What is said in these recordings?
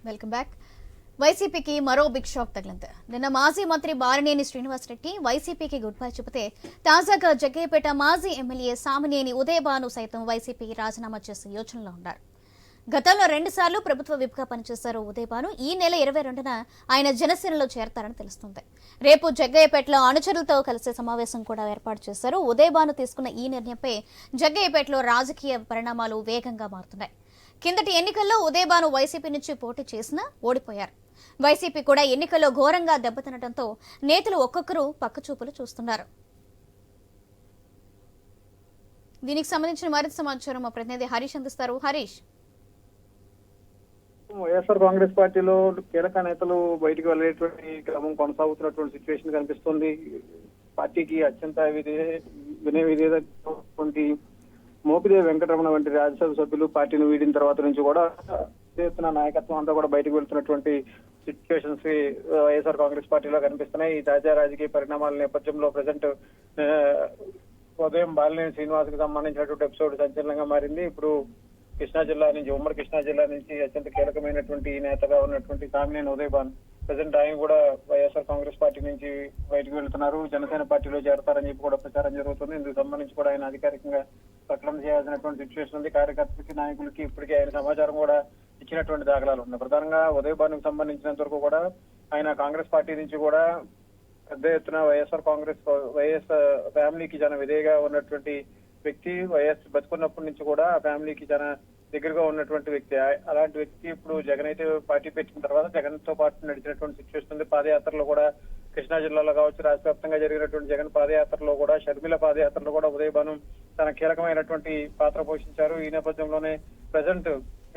Welcome back. వైసీపీకి మరో big shock తగిలింది. నిన్న మాజీ మంత్రి బాలినేని శ్రీనివాసరెడ్డి వైసీపీకి గుడ్ బై చెబితే తాజాగా జగ్గయ్యపేట మాజీ ఎమ్మెల్యే సామినేని ఉదయభాను సైతం వైసీపీకి రాజీనామా చేసే యోచనలో ఉన్నారు. గతంలో 2 సార్లు ప్రభుత్వ విప్గా పనిచేశారు ఉదయభాను. ఈ నెల 22న ఆయన జనసేనలో చేరతారని తెలుస్తుంది. రేపు జగ్గయ్యపేటలో అనుచరులతో కలిసే సమావేశం కూడా ఏర్పాటు చేశారు. ఉదయభాను తీసుకున్న ఈ నిర్ణయంపై జగ్గయ్యపేటలో రాజకీయ పరిణామాలు వేగంగా మారుతున్నాయి. కిందటి ఎన్నికల్లో ఉదయభాను వైసీపీ నుంచి పోటీ చేసినా ఓడిపోయారు. వైసీపీ కూడా ఎన్నికల్లో ఘోరంగా దెబ్బతినడంతో నేతలు ఒక్కొక్కరు పక్కచూపులు చూస్తున్నారు. దీనికి సంబంధించిన మరింత సమాచారం మా ప్రతినిధి హరీష్ అందిస్తారు. హరీష్, వైఎస్ఆర్ కాంగ్రెస్ పార్టీలో కీలక నేతలు బయటికి వెళ్లేటువంటి క్రమం కొనసాగుతున్నటువంటి సిచ్యువేషన్ కనిపిస్తుంది. పార్టీకి అత్యంత వినయ విధేయటువంటి మోపిదేవి వెంకటరమణ వంటి రాజ్యసభ సభ్యులు పార్టీని వీడిన తర్వాత నుంచి కూడా చేస్తున్న నాయకత్వం అంతా కూడా బయటకు వెళ్తున్నటువంటి సిచ్యువేషన్స్ వైఎస్ఆర్ కాంగ్రెస్ పార్టీలో కనిపిస్తున్నాయి. ఈ తాజా రాజకీయ పరిణామాల నేపథ్యంలో ప్రజెంట్ ఉదయం బాలినేని శ్రీనివాస్ కి సంబంధించినటువంటి ఎపిసోడ్ సంచలనంగా మారింది. ఇప్పుడు కృష్ణా జిల్లా నుంచి ఉమ్మడి కృష్ణా జిల్లా నుంచి అత్యంత కీలకమైనటువంటి నేతగా ఉన్నటువంటి సామినేని ఉదయభాను ప్రజెంట్ ఆయన కూడా వైఎస్ఆర్ కాంగ్రెస్ పార్టీ నుంచి బయటకు వెళ్తున్నారు. జనసేన పార్టీలో చేరతారని చెప్పి కూడా ప్రచారం జరుగుతుంది. ఇందుకు సంబంధించి కూడా ఆయన అధికారికంగా ప్రకటన చేయాల్సినటువంటి సిచ్యువేషన్ ఉంది. కార్యకర్తలకి నాయకులకి ఇప్పటికే ఆయన సమాచారం కూడా ఇచ్చినటువంటి దాఖలాలు ఉన్నాయి. ప్రధానంగా ఉదయభానుకు సంబంధించినంత వరకు కూడా ఆయన కాంగ్రెస్ పార్టీ నుంచి కూడా పెద్ద ఎత్తున వైఎస్ ఫ్యామిలీకి చాలా విధేయగా ఉన్నటువంటి వ్యక్తి. వైఎస్ బతుకున్నప్పటి నుంచి కూడా ఆ ఫ్యామిలీకి చాలా దగ్గరగా ఉన్నటువంటి వ్యక్తి. అలాంటి వ్యక్తి ఇప్పుడు జగన్ అయితే పార్టీ పెట్టిన తర్వాత జగన్ తో పాటు నడిచినటువంటి సిచ్యువేషన్ ఉంది. పాదయాత్రలో కూడా కృష్ణా జిల్లాలో కావచ్చు, రాష్ట్ర వ్యాప్తంగా జరిగినటువంటి జగన్ పాదయాత్రలో కూడా, షర్మిల పాదయాత్రలో కూడా ఉదయభాను తన కీలకమైనటువంటి పాత్ర పోషించారు. ఈ నేపథ్యంలోనే ప్రజెంట్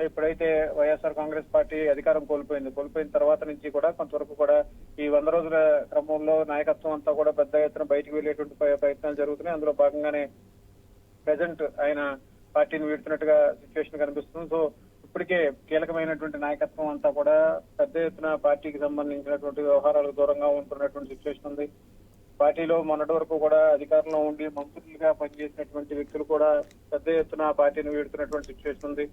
ఇప్పుడైతే వైఎస్ఆర్ కాంగ్రెస్ పార్టీ అధికారం కోల్పోయిన తర్వాత నుంచి కూడా కొంతవరకు కూడా ఈ 100 రోజుల క్రమంలో నాయకత్వం అంతా కూడా పెద్ద ఎత్తున బయటకు వెళ్లేటువంటి ప్రయత్నాలు జరుగుతున్నాయి. అందులో భాగంగానే ప్రజెంట్ ఆయన పార్టీని వీడుతున్నట్టుగా సిచ్యువేషన్ కనిపిస్తుంది. సో ఇప్పటికే కీలకమైనటువంటి నాయకత్వం అంతా కూడా పెద్ద ఎత్తున పార్టీకి సంబంధించినటువంటి వ్యవహారాలకు దూరంగా ఉంటున్నటువంటి సిచ్యువేషన్ ఉంది. పార్టీలో మొన్నటి వరకు కూడా అధికారంలో ఉండి మంత్రులుగా పనిచేసినటువంటి వ్యక్తులు కూడా పెద్ద ఎత్తున పార్టీని వీడుతున్నటువంటి సిచ్యువేషన్ ఉంది.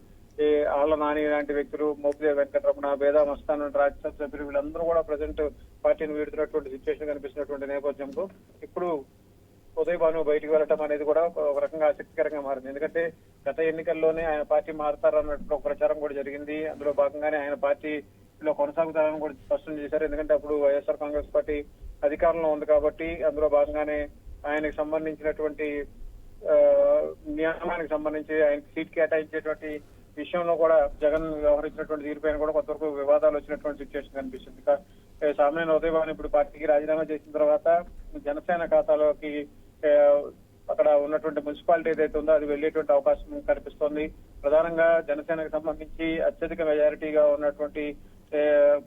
ఈ ఆళ్ల నాని లాంటి వ్యక్తులు, మోపిదేవి వెంకటరమణ, బేదా మస్తాన్ రాజ్యసభ సభ్యులు వీళ్ళందరూ కూడా ప్రజెంట్ పార్టీని వీడుతున్నటువంటి సిచ్యువేషన్ కనిపిస్తున్నటువంటి నేపథ్యంలో ఇప్పుడు ఉదయభాను బయటకు వెళ్ళటం అనేది కూడా ఒక రకంగా ఆసక్తికరంగా మారింది. ఎందుకంటే గత ఎన్నికల్లోనే ఆయన పార్టీ మారుతారన్నట్టు ఒక ప్రచారం కూడా జరిగింది. అందులో భాగంగానే ఆయన పార్టీలో కొనసాగుతారని కూడా స్పష్టం చేశారు. ఎందుకంటే అప్పుడు వైఎస్ఆర్ కాంగ్రెస్ పార్టీ అధికారంలో ఉంది కాబట్టి అందులో భాగంగానే ఆయనకు సంబంధించినటువంటి నియామానికి సంబంధించి ఆయనకి సీట్ కేటాయించేటువంటి విషయంలో కూడా జగన్ వ్యవహరించినటువంటి తీరుపైన కూడా కొంతవరకు వివాదాలు వచ్చినటువంటి సిచ్యువేషన్ కనిపిస్తుంది. సామినేని ఉదయభాను ఇప్పుడు పార్టీకి రాజీనామా చేసిన తర్వాత జనసేన ఖాతాలోకి అక్కడ ఉన్నటువంటి మున్సిపాలిటీ ఏదైతే ఉందో అది వెళ్లేటువంటి అవకాశం కనిపిస్తోంది. ప్రధానంగా జనసేనకు సంబంధించి అత్యధిక మెజారిటీగా ఉన్నటువంటి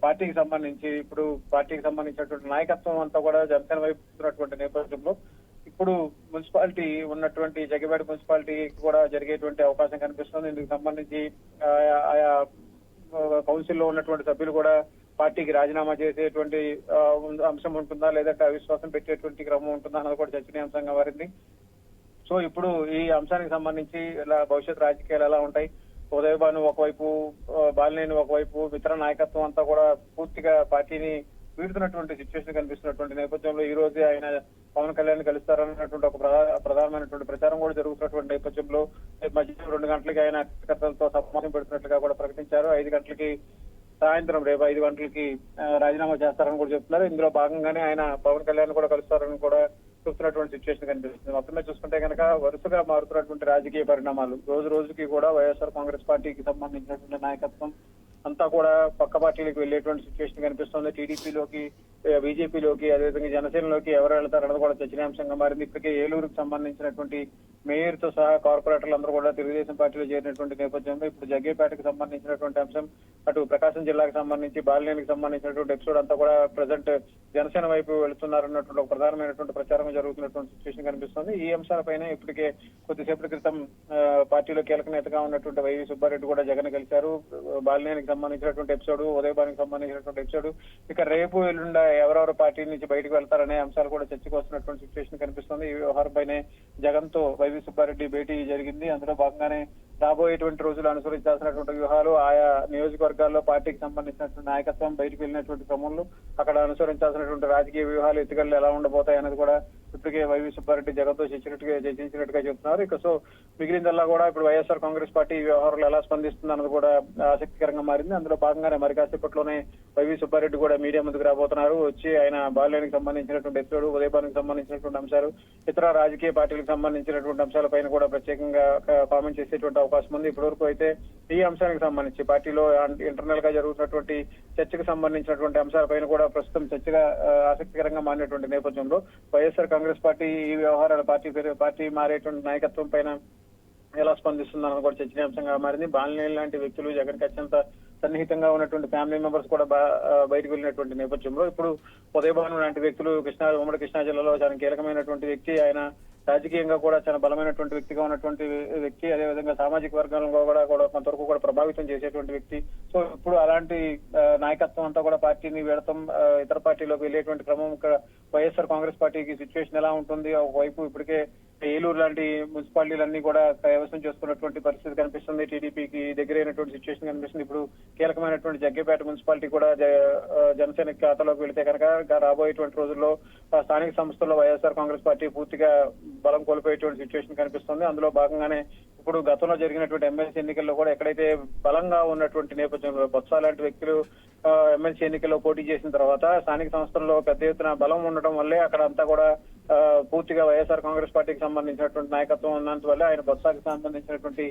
పార్టీకి సంబంధించినటువంటి నాయకత్వం అంతా కూడా జనసేన వైపు ఉన్నటువంటి నేపథ్యంలో ఇప్పుడు మున్సిపాలిటీ ఉన్నటువంటి జగ్గయ్యపేట మున్సిపాలిటీ కూడా జరిగేటువంటి అవకాశం కనిపిస్తుంది. ఇందుకు సంబంధించి ఆయా కౌన్సిల్లో ఉన్నటువంటి సభ్యులు కూడా పార్టీకి రాజీనామా చేసేటువంటి అంశం ఉంటుందా, లేదంటే అవిశ్వాసం పెట్టేటువంటి క్రమం ఉంటుందా అన్నది కూడా చర్చనీయాంశంగా మారింది. సో ఇప్పుడు ఈ అంశానికి సంబంధించి ఇలా భవిష్యత్ రాజకీయాలు ఎలా ఉంటాయి, ఉదయభాను ఒకవైపు, బాలినేని ఒకవైపు, ఇతర నాయకత్వం అంతా కూడా పూర్తిగా పార్టీని వీడుతున్నటువంటి సిచ్యువేషన్ కనిపిస్తున్నటువంటి నేపథ్యంలో ఈ రోజే ఆయన పవన్ కళ్యాణ్ కలుస్తారన్నటువంటి ఒక ప్రధానమైనటువంటి ప్రచారం కూడా జరుగుతున్నటువంటి నేపథ్యంలో మధ్యాహ్నం 2 గంటలకి ఆయన కార్యకర్తలతో సమావేశం పెడుతున్నట్లుగా కూడా ప్రకటించారు. 5 గంటలకి సాయంత్రం రేపు 5 గంటలకి రాజీనామా చేస్తారని కూడా చెప్తున్నారు. ఇందులో భాగంగానే ఆయన పవన్ కళ్యాణ్ కూడా కలుస్తారని కూడా చూస్తున్నటువంటి సిచ్యువేషన్ కనిపిస్తుంది. మొత్తమే చూసుకుంటే కనుక వరుసగా మారుతున్నటువంటి రాజకీయ పరిణామాలు, రోజు రోజుకి కూడా వైఎస్ఆర్ కాంగ్రెస్ పార్టీకి సంబంధించినటువంటి నాయకత్వం అంతా కూడా పక్క పార్టీలకు వెళ్లేటువంటి సిచ్యువేషన్ కనిపిస్తుంది. టీడీపీలోకి, బీజేపీలోకి, అదేవిధంగా జనసేనలోకి ఎవరు వెళ్తారన్నది కూడా చర్చనీయాంశంగా మారింది. ఇప్పటికే ఏలూరుకు సంబంధించినటువంటి మేయర్ తో సహా కార్పొరేటర్లు అందరూ కూడా తెలుగుదేశం పార్టీలో చేరినటువంటి నేపథ్యంలో ఇప్పుడు జగ్గయ్యపేటకు సంబంధించినటువంటి అంశం, అటు ప్రకాశం జిల్లాకు సంబంధించి బాలినేనికి సంబంధించినటువంటి ఎపిసోడ్ అంతా కూడా ప్రజెంట్ జనసేన వైపు వెళుతున్నారన్నటువంటి ఒక ప్రధానమైనటువంటి ప్రచారం జరుగుతున్నటువంటి సిచ్యువేషన్ కనిపిస్తుంది. ఈ అంశాలపైన ఇప్పటికే కొద్దిసేపటి క్రితం పార్టీలో కీలక నేతగా ఉన్నటువంటి వైవి సుబ్బారెడ్డి కూడా జగన్ కలిశారు. బాలినేనికి సంబంధించినటువంటి ఎపిసోడ్, ఉదయభానికి సంబంధించినటువంటి ఎపిసోడ్, ఇక రేపు ఎల్లుండ ఎవరెవరు పార్టీ నుంచి బయటకు వెళ్తారనే అంశాలు కూడా చర్చకు వస్తున్నటువంటి సిచ్యువేషన్ కనిపిస్తుంది. ఈ వ్యవహారంపైనే జగన్ తో వైవి సుబ్బారెడ్డి భేటీ జరిగింది. అందులో భాగంగానే రాబోయేటువంటి రోజులు అనుసరించాల్సినటువంటి వ్యూహాలు, ఆయా నియోజకవర్గాల్లో పార్టీకి సంబంధించినటువంటి నాయకత్వం బయటకు వెళ్ళినటువంటి క్రమంలో అక్కడ అనుసరించాల్సినటువంటి రాజకీయ వ్యూహాలు, ఎత్తుగడలు ఎలా ఉండబోతాయి అనేది కూడా ఇప్పటికే వైవి సుబ్బారెడ్డి జగన్తో చర్చించినట్టుగా చెప్తున్నారు. ఇక సో మిగిలిందల్లా కూడా ఇప్పుడు వైఎస్ఆర్ కాంగ్రెస్ పార్టీ ఈ వ్యవహారాలు ఎలా స్పందిస్తుంది అన్నది కూడా ఆసక్తికరంగా మారింది. అందులో భాగంగానే మరి కాసేపట్లోనే వైవి సుబ్బారెడ్డి కూడా మీడియా ముందుకు రాబోతున్నారు. వచ్చి ఆయన బాలినేనికి సంబంధించినటువంటి ఎపిసోడ్, ఉదయభానికి సంబంధించినటువంటి అంశాలు, ఇతర రాజకీయ పార్టీలకు సంబంధించినటువంటి అంశాలపైన కూడా ప్రత్యేకంగా కామెంట్ చేసేటువంటి అవకాశం ఉంది. ఇప్పటివరకు అయితే ఈ అంశానికి సంబంధించి పార్టీలో ఇంటర్నల్ గా జరుగుతున్నటువంటి చర్చకు సంబంధించినటువంటి అంశాలపైన కూడా ప్రస్తుతం చర్చగా ఆసక్తికరంగా మారినటువంటి నేపథ్యంలో వైఎస్ఆర్ కాంగ్రెస్ పార్టీ ఈ వ్యవహారాల పార్టీ మారేటువంటి నాయకత్వం పైన ఎలా స్పందిస్తుందని కూడా చర్చనీయాంశంగా మారింది. బాలినేని లాంటి వ్యక్తులు జగన్కి అత్యంత సన్నిహితంగా ఉన్నటువంటి ఫ్యామిలీ మెంబర్స్ కూడా బయటకు వెళ్ళినటువంటి నేపథ్యంలో ఇప్పుడు ఉదయభాను లాంటి వ్యక్తులు ఉమ్మడి కృష్ణా జిల్లాలో చాలా కీలకమైనటువంటి వ్యక్తి, ఆయన రాజకీయంగా కూడా చాలా బలమైనటువంటి వ్యక్తిగా ఉన్నటువంటి వ్యక్తి, అదేవిధంగా సామాజిక వర్గాలను కూడా కొంతవరకు కూడా ప్రభావితం చేసేటువంటి వ్యక్తి. సో ఇప్పుడు అలాంటి నాయకత్వం అంతా కూడా పార్టీని వీడటం, ఇతర పార్టీలోకి వెళ్ళేటువంటి క్రమం వైఎస్ఆర్ కాంగ్రెస్ పార్టీకి సిచ్యువేషన్ ఎలా ఉంటుంది? ఒకవైపు ఇప్పటికే ఏలూరు లాంటి మున్సిపాలిటీలన్నీ కూడా కైవసం చేసుకున్నటువంటి పరిస్థితి కనిపిస్తుంది. టీడీపీకి దగ్గరైనటువంటి సిచ్యువేషన్ కనిపిస్తుంది. ఇప్పుడు కీలకమైనటువంటి జగ్గేపేట మున్సిపాలిటీ కూడా జనసేన ఖాతాలోకి వెళితే కనుక రాబోయేటువంటి రోజుల్లో స్థానిక సంస్థల్లో వైఎస్ఆర్ కాంగ్రెస్ పార్టీ పూర్తిగా బలం కోల్పోయేటువంటి సిచ్యువేషన్ కనిపిస్తుంది. అందులో భాగంగానే ఇప్పుడు గతంలో జరిగినటువంటి ఎమ్మెల్సీ ఎన్నికల్లో కూడా ఎక్కడైతే బలంగా ఉన్నటువంటి నేపథ్యంలో బొత్స లాంటి వ్యక్తులు ఎమ్మెల్సీ ఎన్నికల్లో పోటీ చేసిన తర్వాత స్థానిక సంస్థల్లో పెద్ద ఎత్తున బలం ఉండడం వల్లే అక్కడ అంతా కూడా పూర్తిగా వైఎస్ఆర్ కాంగ్రెస్ పార్టీకి సంబంధించినటువంటి నాయకత్వం ఉన్నంత వల్ల ఆయన బొత్సకి సంబంధించినటువంటి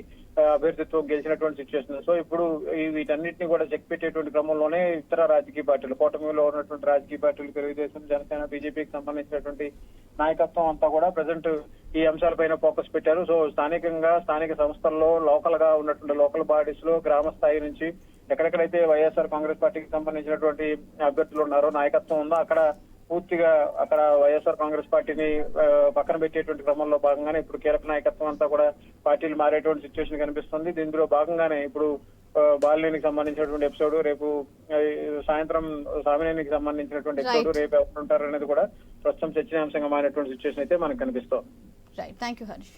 అభ్యర్థిత్వం గెలిచినటువంటి సిచ్యువేషన్. సో ఇప్పుడు వీటన్నిటిని కూడా చెక్ పెట్టేటువంటి క్రమంలోనే ఇతర రాజకీయ పార్టీలు, కూటమిలో ఉన్నటువంటి రాజకీయ పార్టీలు, తెలుగుదేశం, జనసేన, బీజేపీకి సంబంధించినటువంటి నాయకత్వం అంతా కూడా ప్రజెంట్ ఈ అంశాలపైన ఫోకస్ పెట్టారు. సో స్థానిక సంస్థల్లో లోకల్ గా ఉన్నటువంటి లోకల్ బాడీస్ లో గ్రామ స్థాయి నుంచి ఎక్కడెక్కడైతే వైఎస్ఆర్ కాంగ్రెస్ పార్టీకి సంబంధించినటువంటి అభ్యర్థులు ఉన్నారో, నాయకత్వం ఉందో అక్కడ పూర్తిగా అక్కడ వైఎస్ఆర్ కాంగ్రెస్ పార్టీని పక్కన పెట్టేటువంటి క్రమంలో భాగంగానే ఇప్పుడు కీలక నాయకత్వం అంతా కూడా పార్టీలు మారేటువంటి సిచ్యువేషన్ కనిపిస్తుంది. దీనిలో భాగంగానే ఇప్పుడు బాలినేనికి సంబంధించినటువంటి ఎపిసోడ్, రేపు సాయంత్రం సామినేనికి సంబంధించినటువంటి ఎపిసోడ్ రేపు ఎవరు ఉంటారు అనేది కూడా ప్రస్తుతం చర్చనీయాంశంగా మారినటువంటి సిచ్యువేషన్ అయితే మనకు కనిపిస్తోంది. Right, thank you Harish.